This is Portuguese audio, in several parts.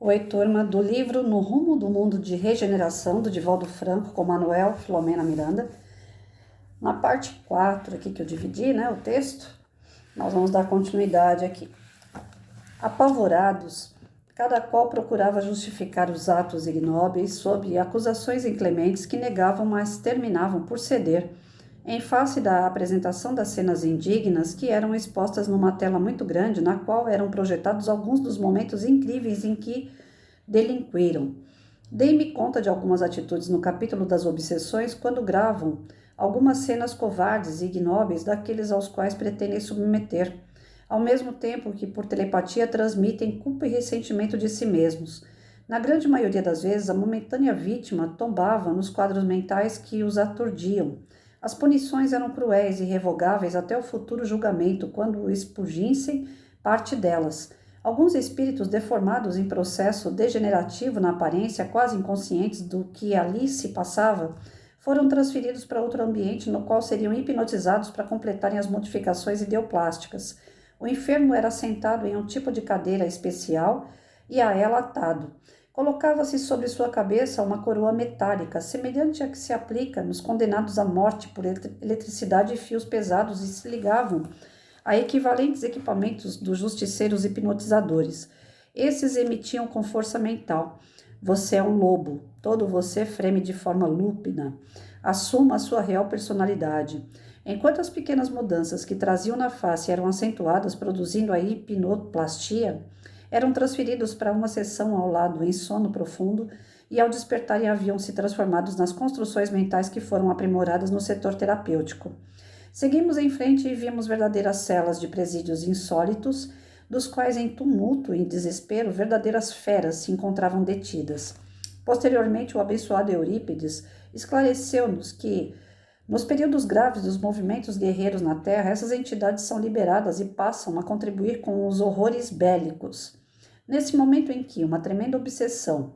Oi, turma, do livro No Rumo do Mundo de Regeneração, do Divaldo Franco, com Manuel Filomena Miranda. Na parte 4 aqui que eu dividi, o texto, nós vamos dar continuidade aqui. Apavorados, cada qual procurava justificar os atos ignóbeis sob acusações inclementes que negavam, mas terminavam por ceder, em face da apresentação das cenas indignas que eram expostas numa tela muito grande, na qual eram projetados alguns dos momentos incríveis em que delinquiram. Dei-me conta de algumas atitudes no capítulo das obsessões quando gravam algumas cenas covardes e ignóbeis daqueles aos quais pretendem submeter, ao mesmo tempo que por telepatia transmitem culpa e ressentimento de si mesmos. Na grande maioria das vezes, a momentânea vítima tombava nos quadros mentais que os aturdiam. As punições eram cruéis e irrevogáveis até o futuro julgamento, quando expungissem parte delas. Alguns espíritos deformados em processo degenerativo na aparência, quase inconscientes do que ali se passava, foram transferidos para outro ambiente no qual seriam hipnotizados para completarem as modificações ideoplásticas. O enfermo era sentado em um tipo de cadeira especial e a ela atado. Colocava-se sobre sua cabeça uma coroa metálica, semelhante à que se aplica nos condenados à morte por eletricidade e fios pesados, e se ligavam a equivalentes equipamentos dos justiceiros hipnotizadores. Esses emitiam com força mental: você é um lobo, todo você freme de forma lúpina. Assuma a sua real personalidade. Enquanto as pequenas mudanças que traziam na face eram acentuadas, produzindo a hipnoplastia, eram transferidos para uma sessão ao lado em sono profundo e ao despertarem haviam se transformados nas construções mentais que foram aprimoradas no setor terapêutico. Seguimos em frente e vimos verdadeiras celas de presídios insólitos, dos quais em tumulto e desespero verdadeiras feras se encontravam detidas. Posteriormente, o abençoado Eurípides esclareceu-nos que, nos períodos graves dos movimentos guerreiros na Terra, essas entidades são liberadas e passam a contribuir com os horrores bélicos. Nesse momento em que uma tremenda obsessão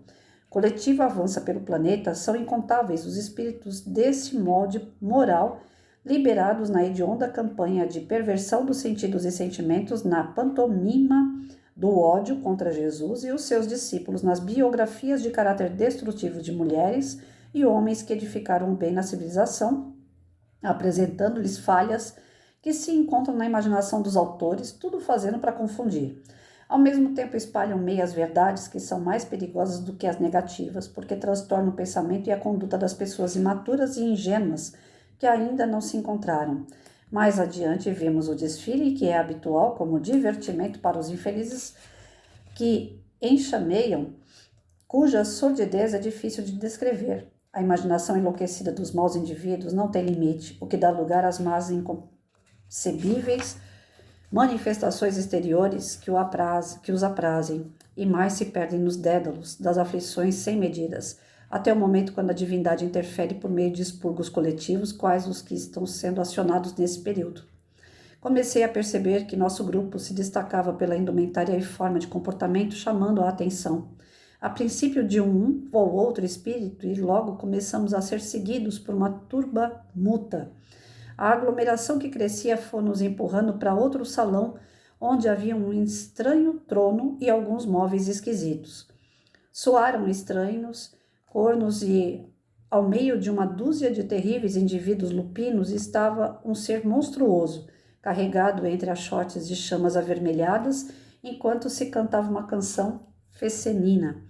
coletiva avança pelo planeta, são incontáveis os espíritos desse molde moral liberados na hedionda campanha de perversão dos sentidos e sentimentos, na pantomima do ódio contra Jesus e os seus discípulos, nas biografias de caráter destrutivo de mulheres e homens que edificaram o bem na civilização, apresentando-lhes falhas que se encontram na imaginação dos autores, tudo fazendo para confundir. Ao mesmo tempo espalham meias verdades que são mais perigosas do que as negativas, porque transtornam o pensamento e a conduta das pessoas imaturas e ingênuas que ainda não se encontraram. Mais adiante vemos o desfile, que é habitual como divertimento para os infelizes que enxameiam, cuja sordidez é difícil de descrever. A imaginação enlouquecida dos maus indivíduos não tem limite, o que dá lugar às más inconcebíveis manifestações exteriores que os aprazem, e mais se perdem nos dédalos das aflições sem medidas, até o momento quando a divindade interfere por meio de expurgos coletivos, quais os que estão sendo acionados nesse período. Comecei a perceber que nosso grupo se destacava pela indumentária e forma de comportamento, chamando a atenção. A princípio de um ou outro espírito, e logo começamos a ser seguidos por uma turba muta. A aglomeração que crescia foi nos empurrando para outro salão, onde havia um estranho trono e alguns móveis esquisitos. Soaram estranhos cornos e, ao meio de uma dúzia de terríveis indivíduos lupinos, estava um ser monstruoso, carregado entre achotes de chamas avermelhadas, enquanto se cantava uma canção fecenina.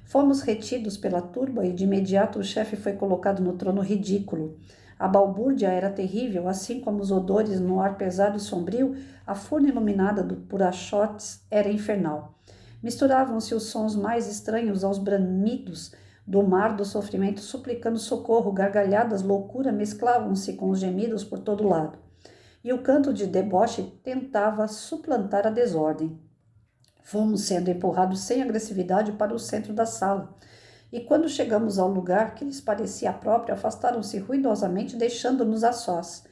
Fomos retidos pela turba e de imediato o chefe foi colocado no trono ridículo. A balbúrdia era terrível, assim como os odores no ar pesado e sombrio, a furna iluminada por achotes era infernal. Misturavam-se os sons mais estranhos aos bramidos do mar do sofrimento, suplicando socorro, gargalhadas, loucura, mesclavam-se com os gemidos por todo lado. E o canto de deboche tentava suplantar a desordem. Fomos sendo empurrados sem agressividade para o centro da sala, e quando chegamos ao lugar que lhes parecia próprio, afastaram-se ruidosamente, deixando-nos a sós.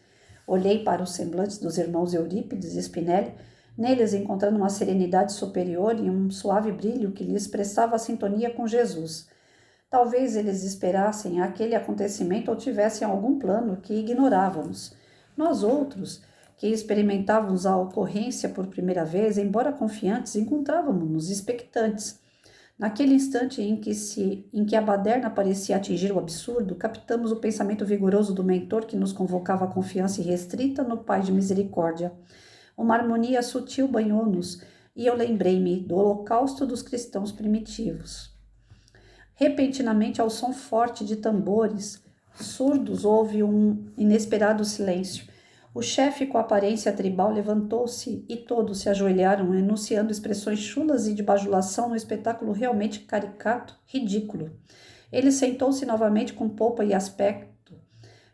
Olhei para os semblantes dos irmãos Eurípides e Spinelli, neles encontrando uma serenidade superior e um suave brilho que lhes expressava a sintonia com Jesus. Talvez eles esperassem aquele acontecimento ou tivessem algum plano que ignorávamos. Nós outros, que experimentávamos a ocorrência por primeira vez, embora confiantes, encontrávamos-nos expectantes. Naquele instante em que a baderna parecia atingir o absurdo, captamos o pensamento vigoroso do mentor que nos convocava à confiança irrestrita no Pai de misericórdia. Uma harmonia sutil banhou-nos e eu lembrei-me do holocausto dos cristãos primitivos. Repentinamente, ao som forte de tambores surdos, houve um inesperado silêncio. O chefe, com aparência tribal, levantou-se e todos se ajoelharam, enunciando expressões chulas e de bajulação no espetáculo realmente caricato, ridículo. Ele sentou-se novamente com polpa e aspecto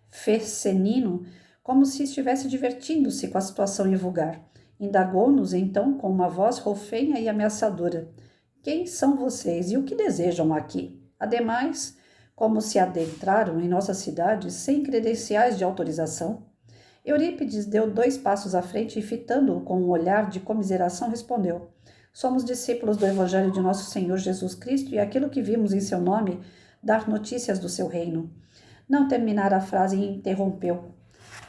fecenino, como se estivesse divertindo-se com a situação invulgar. Indagou-nos, então, com uma voz rofenha e ameaçadora. Quem são vocês e o que desejam aqui? Ademais, como se adentraram em nossa cidade sem credenciais de autorização? Eurípides deu 2 passos à frente e, fitando-o com um olhar de comiseração, respondeu: Somos discípulos do Evangelho de nosso Senhor Jesus Cristo e aquilo que vimos em seu nome, dar notícias do seu reino. Não terminara a frase e interrompeu.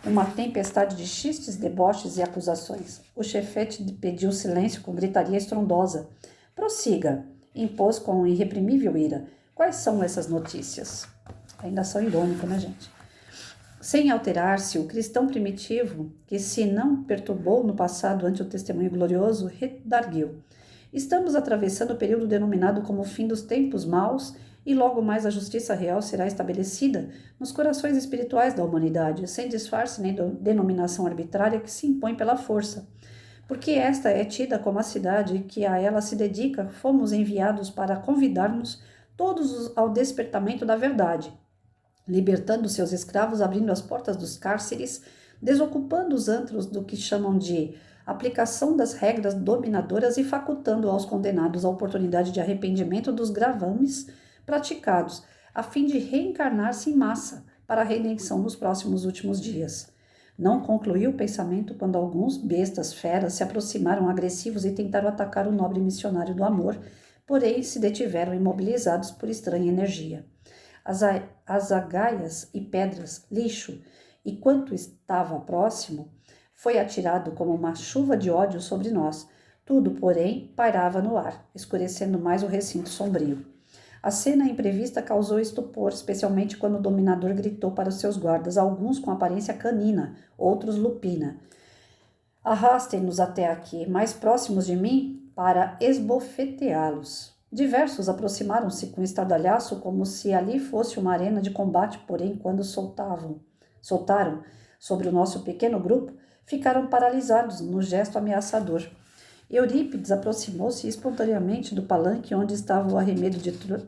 Uma tempestade de chistes, deboches e acusações. O chefete pediu silêncio com gritaria estrondosa. Prossiga, impôs com irreprimível ira. Quais são essas notícias? Ainda são irônico, né, gente? Sem alterar-se, o cristão primitivo, que se não perturbou no passado ante o testemunho glorioso, redarguiu. Estamos atravessando o período denominado como o fim dos tempos maus e logo mais a justiça real será estabelecida nos corações espirituais da humanidade, sem disfarce nem denominação arbitrária que se impõe pela força. Porque esta é tida como a cidade que a ela se dedica, fomos enviados para convidar-nos todos ao despertamento da verdade, libertando seus escravos, abrindo as portas dos cárceres, desocupando os antros do que chamam de aplicação das regras dominadoras e facultando aos condenados a oportunidade de arrependimento dos gravames praticados, a fim de reencarnar-se em massa para a redenção nos próximos últimos dias. Não concluiu o pensamento quando alguns bestas feras se aproximaram agressivos e tentaram atacar o nobre missionário do amor, porém se detiveram imobilizados por estranha energia. As agaias e pedras, lixo e quanto estava próximo, foi atirado como uma chuva de ódio sobre nós. Tudo, porém, pairava no ar, escurecendo mais o recinto sombrio. A cena imprevista causou estupor, especialmente quando o dominador gritou para os seus guardas, alguns com aparência canina, outros lupina. Arrastem-nos até aqui, mais próximos de mim, para esbofeteá-los. Diversos aproximaram-se com estardalhaço, como se ali fosse uma arena de combate, porém, quando soltaram sobre o nosso pequeno grupo, ficaram paralisados no gesto ameaçador. Eurípides aproximou-se espontaneamente do palanque onde estava o arremedo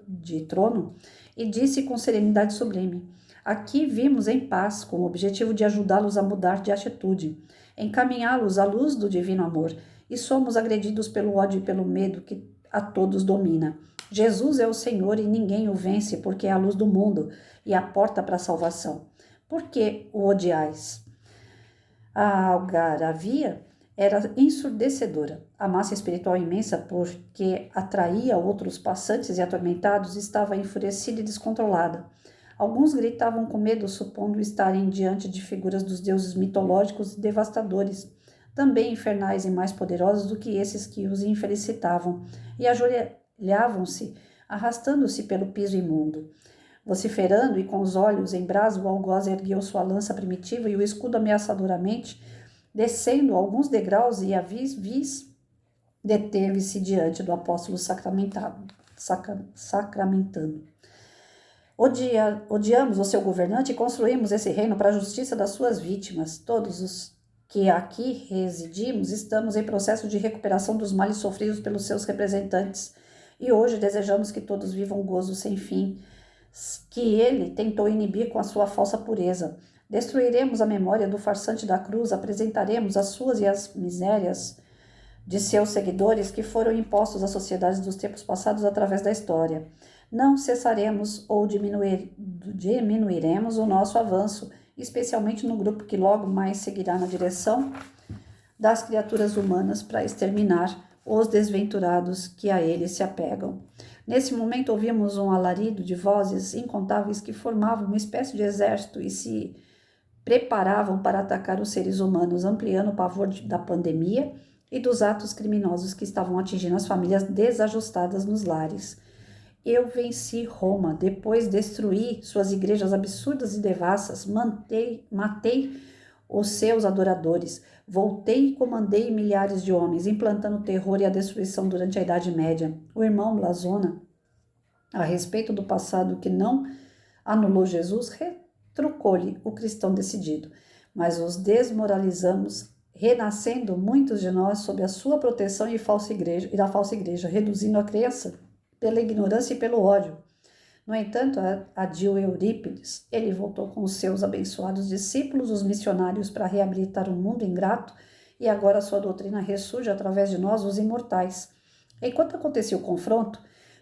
de trono e disse com serenidade sublime: Aqui vimos em paz, com o objetivo de ajudá-los a mudar de atitude, encaminhá-los à luz do divino amor, e somos agredidos pelo ódio e pelo medo que a todos domina. Jesus é o Senhor e ninguém o vence, porque é a luz do mundo e a porta para a salvação. Por que o odiais? A algaravia era ensurdecedora. A massa espiritual imensa, porque atraía outros passantes e atormentados, estava enfurecida e descontrolada. Alguns gritavam com medo, supondo estarem diante de figuras dos deuses mitológicos e devastadores, também infernais e mais poderosos do que esses que os infelicitavam, e ajoelhavam-se, arrastando-se pelo piso imundo. Vociferando e com os olhos em brasa, o algoz ergueu sua lança primitiva e o escudo ameaçadoramente, descendo alguns degraus e a vis deteve-se diante do apóstolo sacramentano. Odiamos o seu governante e construímos esse reino para a justiça das suas vítimas. Todos os que aqui residimos estamos em processo de recuperação dos males sofridos pelos seus representantes. E hoje desejamos que todos vivam gozo sem fim, que ele tentou inibir com a sua falsa pureza. Destruiremos a memória do farsante da cruz, apresentaremos as suas e as misérias de seus seguidores que foram impostos às sociedades dos tempos passados através da história. Não cessaremos ou diminuiremos o nosso avanço, especialmente no grupo que logo mais seguirá na direção das criaturas humanas para exterminar os desventurados que a eles se apegam. Nesse momento ouvimos um alarido de vozes incontáveis que formavam uma espécie de exército e se preparavam para atacar os seres humanos, ampliando o pavor da pandemia e dos atos criminosos que estavam atingindo as famílias desajustadas nos lares. Eu venci Roma, depois destruí suas igrejas absurdas e devassas, matei os seus adoradores, voltei e comandei milhares de homens, implantando o terror e a destruição durante a Idade Média. O irmão Blasona, a respeito do passado que não anulou Jesus, retrucou-lhe o cristão decidido, mas os desmoralizamos, renascendo muitos de nós sob a sua proteção e da falsa igreja, reduzindo a crença pela ignorância e pelo ódio. No entanto, adiu Eurípides. Ele voltou com os seus abençoados discípulos, os missionários, para reabilitar um mundo ingrato, e agora sua doutrina ressurge através de nós, os imortais. Enquanto acontecia o confronto,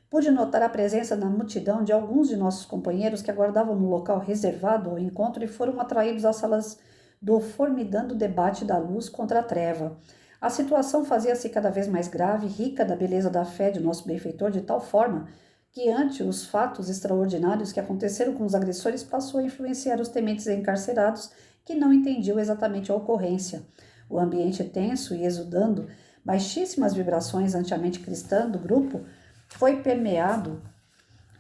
pude notar a presença na multidão de alguns de nossos companheiros que aguardavam no local reservado ao encontro e foram atraídos às salas do formidando debate da luz contra a treva. A situação fazia-se cada vez mais grave, rica da beleza da fé de nosso benfeitor, de tal forma que, ante os fatos extraordinários que aconteceram com os agressores, passou a influenciar os tementes encarcerados, que não entendiam exatamente a ocorrência. O ambiente tenso e exudando baixíssimas vibrações ante a mente cristã do grupo foi permeado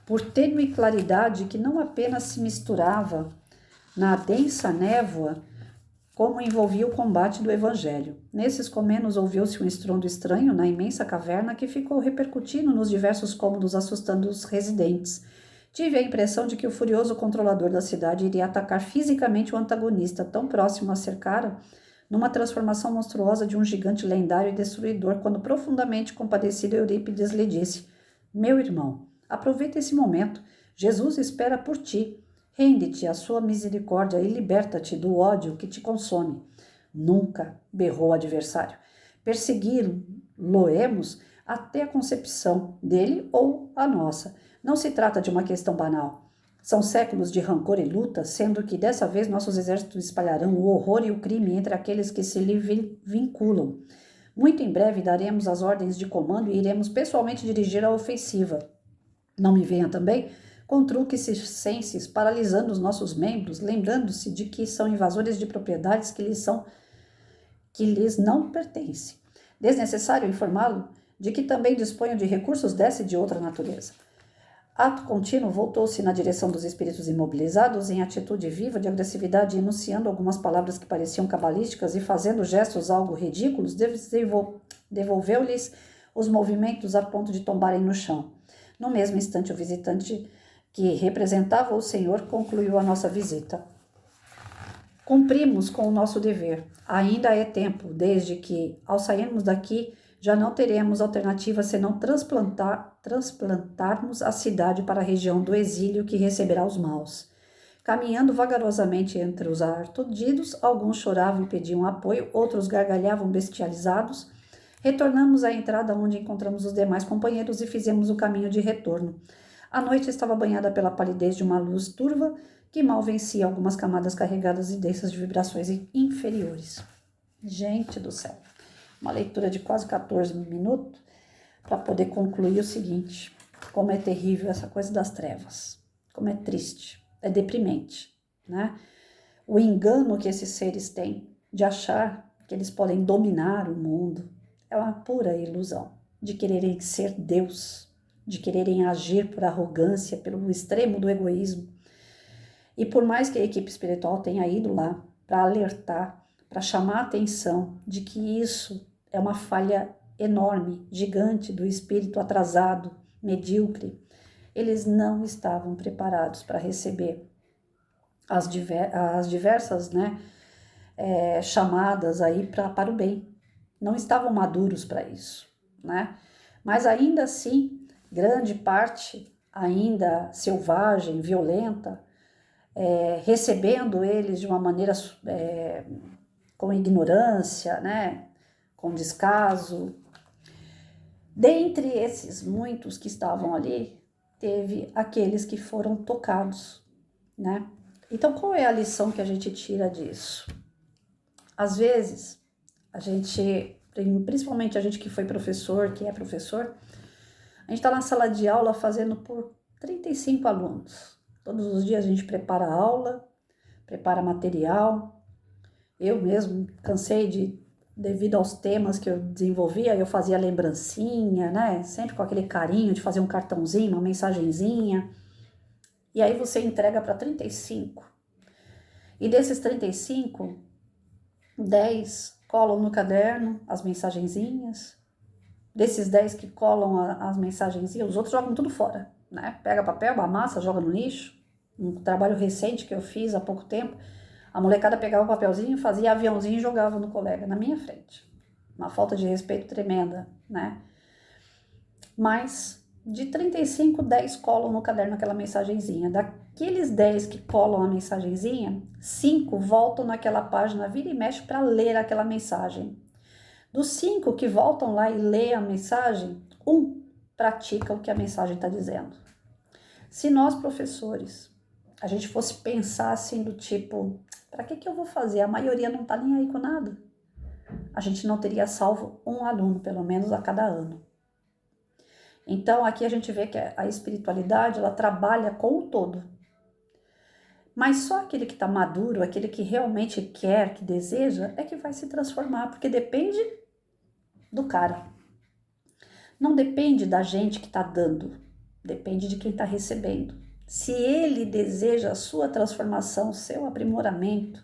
por tênue claridade que não apenas se misturava na densa névoa, como envolvia o combate do evangelho. Nesses comenos ouviu-se um estrondo estranho na imensa caverna que ficou repercutindo nos diversos cômodos, assustando os residentes. Tive a impressão de que o furioso controlador da cidade iria atacar fisicamente o antagonista, tão próximo a cercar, numa transformação monstruosa de um gigante lendário e destruidor, quando profundamente compadecido Eurípides lhe disse: meu irmão, aproveita esse momento. Jesus espera por ti. Rende-te à sua misericórdia e liberta-te do ódio que te consome. Nunca, berrou o adversário. Persegui-lo-emos até a concepção dele ou a nossa. Não se trata de uma questão banal. São séculos de rancor e luta, sendo que dessa vez nossos exércitos espalharão o horror e o crime entre aqueles que se lhe vinculam. Muito em breve daremos as ordens de comando e iremos pessoalmente dirigir a ofensiva. Não me venha também com truques circenses, paralisando os nossos membros, lembrando-se de que são invasores de propriedades que lhes não pertencem. Desnecessário informá-lo de que também disponho de recursos dessa e de outra natureza. Ato contínuo, voltou-se na direção dos espíritos imobilizados em atitude viva de agressividade, enunciando algumas palavras que pareciam cabalísticas e fazendo gestos algo ridículos, devolveu-lhes os movimentos a ponto de tombarem no chão. No mesmo instante, o visitante que representava o Senhor concluiu a nossa visita. Cumprimos com o nosso dever. Ainda é tempo, desde que, ao sairmos daqui, já não teremos alternativa senão transplantarmos a cidade para a região do exílio que receberá os maus. Caminhando vagarosamente entre os artodidos, alguns choravam e pediam apoio, outros gargalhavam bestializados. Retornamos à entrada onde encontramos os demais companheiros e fizemos o caminho de retorno. A noite estava banhada pela palidez de uma luz turva que mal vencia algumas camadas carregadas e densas de vibrações inferiores. Gente do céu! Uma leitura de quase 14 minutos para poder concluir o seguinte: como é terrível essa coisa das trevas, como é triste, é deprimente, né? O engano que esses seres têm de achar que eles podem dominar o mundo é uma pura ilusão, de quererem ser Deus, de quererem agir por arrogância, pelo extremo do egoísmo. E por mais que a equipe espiritual tenha ido lá para alertar, para chamar a atenção de que isso é uma falha enorme, gigante do espírito atrasado, medíocre, eles não estavam preparados para receber as diversas chamadas aí para o bem. Não estavam maduros para isso, né? Mas ainda assim, grande parte ainda selvagem, violenta, recebendo eles de uma maneira com ignorância, né? Com descaso. Dentre esses muitos que estavam ali, teve aqueles que foram tocados, né? Então, qual é a lição que a gente tira disso? Às vezes, a gente, principalmente a gente que foi professor, que é professor, a gente está na sala de aula fazendo por 35 alunos. Todos os dias a gente prepara aula, prepara material. Eu mesmo cansei de devido aos temas que eu desenvolvia, eu fazia lembrancinha, né? Sempre com aquele carinho de fazer um cartãozinho, uma mensagenzinha. E aí você entrega para 35. E desses 35, 10 colam no caderno as mensagenzinhas. Desses 10 que colam as mensagenzinhas, os outros jogam tudo fora, né? Pega papel, amassa, joga no lixo. Um trabalho recente que eu fiz há pouco tempo, a molecada pegava o papelzinho, fazia aviãozinho e jogava no colega, na minha frente. Uma falta de respeito tremenda, né? Mas de 35, 10 colam no caderno aquela mensagenzinha. Daqueles 10 que colam a mensagenzinha, 5 voltam naquela página, vira e mexe para ler aquela mensagem. Dos 5 que voltam lá e lê a mensagem, 1 pratica o que a mensagem está dizendo. Se nós, professores, a gente fosse pensar assim do tipo, para que eu vou fazer? A maioria não está nem aí com nada. A gente não teria salvo um aluno, pelo menos a cada ano. Então, aqui a gente vê que a espiritualidade, ela trabalha com o todo. Mas só aquele que está maduro, aquele que realmente quer, que deseja, é que vai se transformar, porque depende do cara. Não depende da gente que está dando, depende de quem está recebendo. Se ele deseja a sua transformação, seu aprimoramento,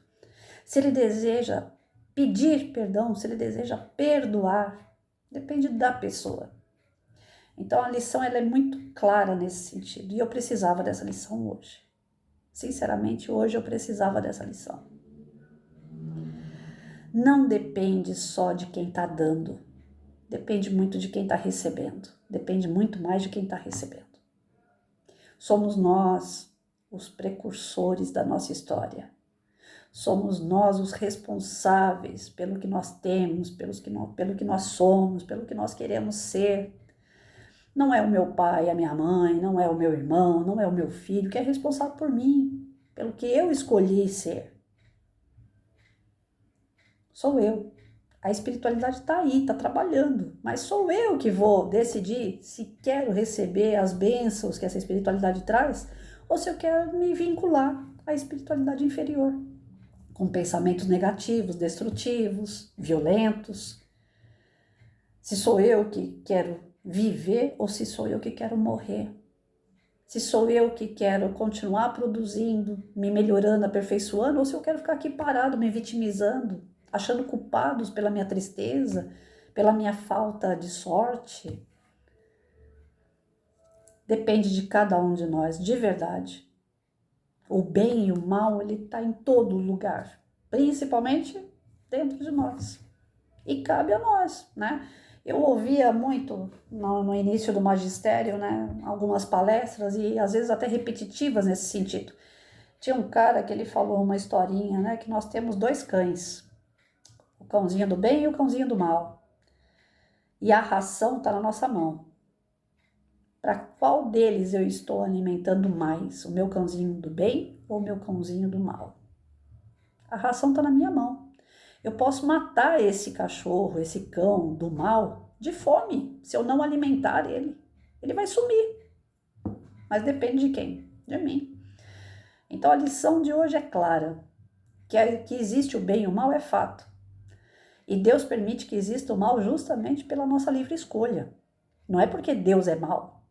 se ele deseja pedir perdão, se ele deseja perdoar, depende da pessoa. Então a lição ela é muito clara nesse sentido e eu precisava dessa lição hoje. Sinceramente, hoje eu precisava dessa lição. Não depende só de quem está dando, depende muito de quem está recebendo, depende muito mais de quem está recebendo. Somos nós os precursores da nossa história. Somos nós os responsáveis pelo que nós temos, pelo que nós somos, pelo que nós queremos ser. Não é o meu pai, a minha mãe, não é o meu irmão, não é o meu filho que é responsável por mim, pelo que eu escolhi ser. Sou eu. A espiritualidade está aí, está trabalhando, mas sou eu que vou decidir se quero receber as bênçãos que essa espiritualidade traz ou se eu quero me vincular à espiritualidade inferior, com pensamentos negativos, destrutivos, violentos. Se sou eu que quero viver ou se sou eu que quero morrer. Se sou eu que quero continuar produzindo, me melhorando, aperfeiçoando, ou se eu quero ficar aqui parado, me vitimizando, achando culpados pela minha tristeza, pela minha falta de sorte. Depende de cada um de nós, de verdade. O bem e o mal, ele está em todo lugar, principalmente dentro de nós. E cabe a nós, né? Eu ouvia muito no início do magistério, né, algumas palestras e às vezes até repetitivas nesse sentido. Tinha um cara que ele falou uma historinha, né, que nós temos 2 cães, o cãozinho do bem e o cãozinho do mal. E a ração está na nossa mão. Para qual deles eu estou alimentando mais? O meu cãozinho do bem ou o meu cãozinho do mal? A ração está na minha mão. Eu posso matar esse cachorro, esse cão do mal de fome, se eu não alimentar ele. Ele vai sumir. Mas depende de quem? De mim. Então a lição de hoje é clara. Que existe o bem e o mal é fato. E Deus permite que exista o mal justamente pela nossa livre escolha. Não é porque Deus é mal.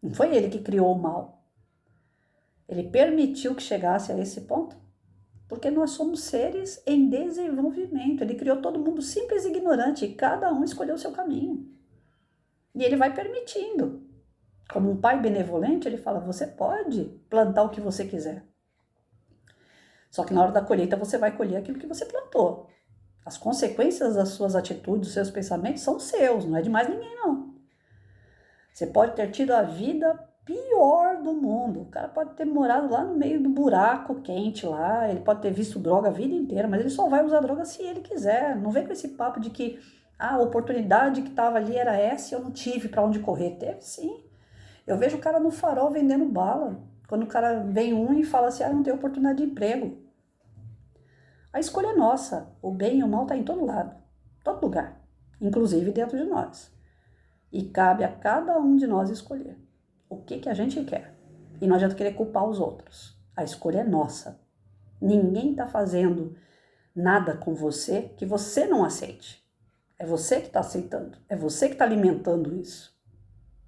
Não foi Ele que criou o mal. Ele permitiu que chegasse a esse ponto porque nós somos seres em desenvolvimento. Ele criou todo mundo simples e ignorante e cada um escolheu o seu caminho. E ele vai permitindo. Como um pai benevolente, ele fala, você pode plantar o que você quiser. Só que na hora da colheita você vai colher aquilo que você plantou. As consequências das suas atitudes, dos seus pensamentos são seus, não é de mais ninguém não. Você pode ter tido a vida pior do mundo. O cara pode ter morado lá no meio do buraco quente lá, ele pode ter visto droga a vida inteira, mas ele só vai usar droga se ele quiser. Não vem com esse papo de que a oportunidade que estava ali era essa e eu não tive para onde correr. Teve sim. Eu vejo o cara no farol vendendo bala. Quando o cara vem e fala assim, não tem oportunidade de emprego. A escolha é nossa. O bem e o mal está em todo lado, todo lugar, inclusive dentro de nós. E cabe a cada um de nós escolher o que a gente quer. E não adianta querer culpar os outros. A escolha é nossa. Ninguém está fazendo nada com você que você não aceite. É você que está aceitando, é você que está alimentando isso.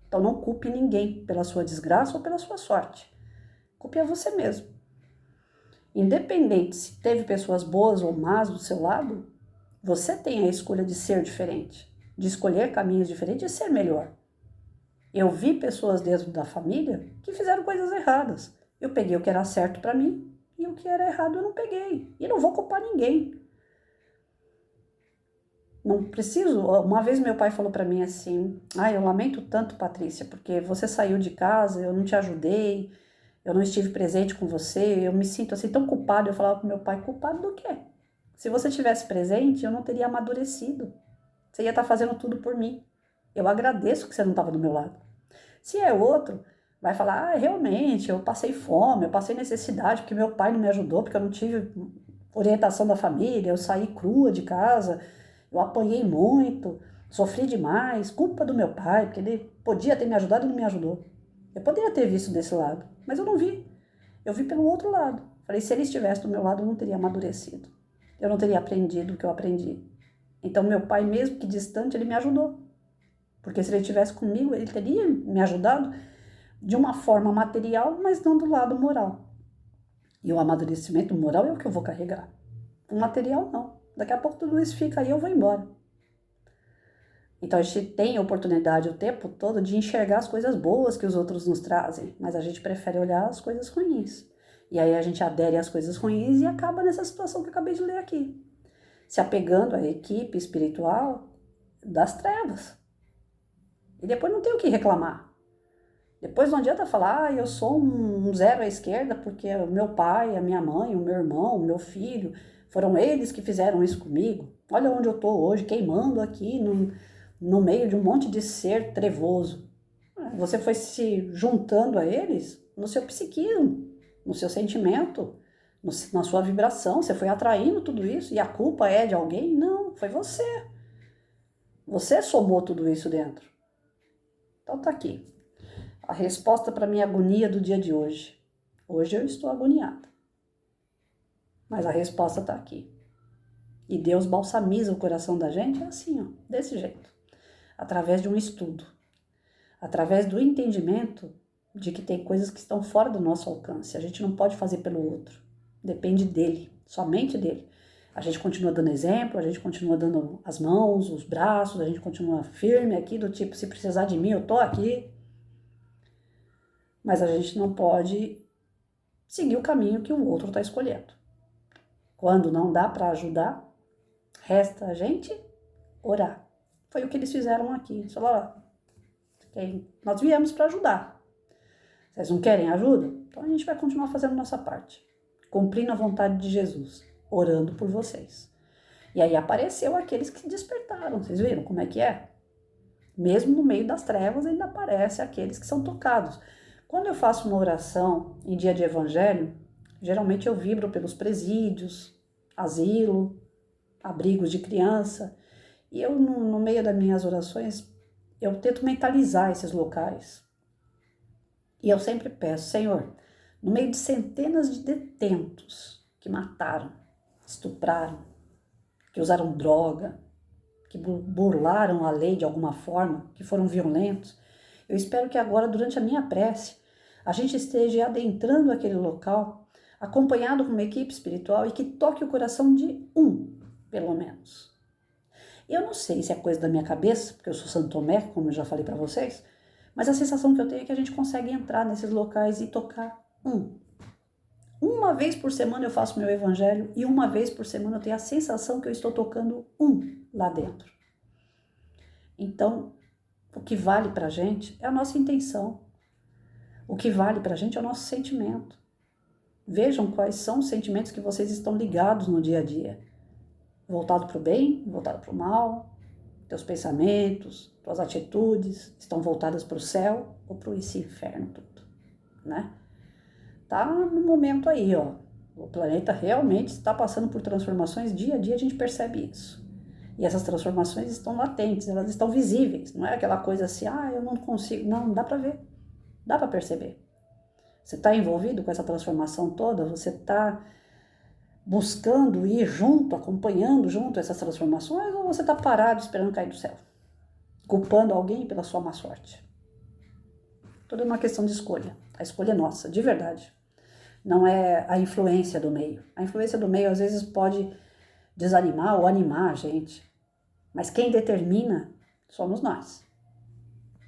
Então não culpe ninguém pela sua desgraça ou pela sua sorte. Culpe a você mesmo. Independente se teve pessoas boas ou más do seu lado, você tem a escolha de ser diferente, de escolher caminhos diferentes e ser melhor. Eu vi pessoas dentro da família que fizeram coisas erradas. Eu peguei o que era certo para mim e o que era errado eu não peguei. E não vou culpar ninguém. Não preciso. Uma vez meu pai falou para mim assim: eu lamento tanto, Patrícia, porque você saiu de casa, eu não te ajudei, eu não estive presente com você, eu me sinto assim tão culpado. Eu falava pro meu pai: culpado do quê? Se você estivesse presente, eu não teria amadurecido. Você ia estar fazendo tudo por mim. Eu agradeço que você não estava do meu lado. Se é outro, vai falar: realmente, eu passei fome, eu passei necessidade, porque meu pai não me ajudou, porque eu não tive orientação da família, eu saí crua de casa, eu apanhei muito, sofri demais, culpa do meu pai, porque ele podia ter me ajudado e não me ajudou. Eu poderia ter visto desse lado, mas eu não vi. Eu vi pelo outro lado. Falei: se ele estivesse do meu lado, eu não teria amadurecido. Eu não teria aprendido o que eu aprendi. Então, meu pai, mesmo que distante, ele me ajudou. Porque se ele estivesse comigo, ele teria me ajudado de uma forma material, mas não do lado moral. E o amadurecimento moral é o que eu vou carregar. O material, não. Daqui a pouco tudo isso fica aí e eu vou embora. Então, a gente tem a oportunidade o tempo todo de enxergar as coisas boas que os outros nos trazem, mas a gente prefere olhar as coisas ruins. E aí a gente adere às coisas ruins e acaba nessa situação que eu acabei de ler aqui. Se apegando à equipe espiritual das trevas. E depois não tem o que reclamar. Depois não adianta falar: eu sou um zero à esquerda porque o meu pai, a minha mãe, o meu irmão, o meu filho, foram eles que fizeram isso comigo. Olha onde eu estou hoje, queimando aqui no meio de um monte de ser trevoso. Você foi se juntando a eles no seu psiquismo, no seu sentimento, na sua vibração. Você foi atraindo tudo isso e a culpa é de alguém? Não, foi você. Você somou tudo isso dentro. Então tá aqui. A resposta para a minha agonia do dia de hoje. Hoje eu estou agoniada. Mas a resposta está aqui. E Deus balsamiza o coração da gente assim, ó, desse jeito. Através de um estudo. Através do entendimento de que tem coisas que estão fora do nosso alcance. A gente não pode fazer pelo outro. Depende dele, somente dele. A gente continua dando exemplo, a gente continua dando as mãos, os braços, a gente continua firme aqui, do tipo: se precisar de mim, eu tô aqui. Mas a gente não pode seguir o caminho que o outro está escolhendo. Quando não dá para ajudar, resta a gente orar. Foi o que eles fizeram aqui. Eles falaram: nós viemos para ajudar. Vocês não querem ajuda? Então a gente vai continuar fazendo nossa parte, cumprindo a vontade de Jesus, orando por vocês. E aí apareceu aqueles que despertaram. Vocês viram como é que é? Mesmo no meio das trevas ainda aparece aqueles que são tocados. Quando eu faço uma oração em dia de evangelho, geralmente eu vibro pelos presídios, asilo, abrigos de criança. E eu, no meio das minhas orações, eu tento mentalizar esses locais. E eu sempre peço: Senhor, no meio de centenas de detentos que mataram, estupraram, que usaram droga, que burlaram a lei de alguma forma, que foram violentos, eu espero que agora, durante a minha prece, a gente esteja adentrando aquele local, acompanhado com uma equipe espiritual e que toque o coração de um, pelo menos. Eu não sei se é coisa da minha cabeça, porque eu sou Santo Tomé, como eu já falei para vocês, mas a sensação que eu tenho é que a gente consegue entrar nesses locais e tocar um. Uma vez por semana eu faço meu evangelho e uma vez por semana eu tenho a sensação que eu estou tocando um lá dentro. Então, o que vale pra gente é a nossa intenção. O que vale pra gente é o nosso sentimento. Vejam quais são os sentimentos que vocês estão ligados no dia a dia. Voltado para o bem, voltado para o mal, teus pensamentos, tuas atitudes estão voltadas para o céu ou para esse inferno tudo, né? Tá no momento aí, ó. O planeta realmente está passando por transformações, dia a dia a gente percebe isso. E essas transformações estão latentes, elas estão visíveis. Não é aquela coisa assim: eu não consigo. Não, dá para ver, dá para perceber. Você está envolvido com essa transformação toda, você está buscando ir junto, acompanhando junto essas transformações, ou você está parado esperando cair do céu, culpando alguém pela sua má sorte? Tudo é uma questão de escolha. A escolha é nossa, de verdade. Não é a influência do meio. A influência do meio às vezes pode desanimar ou animar a gente, mas quem determina somos nós.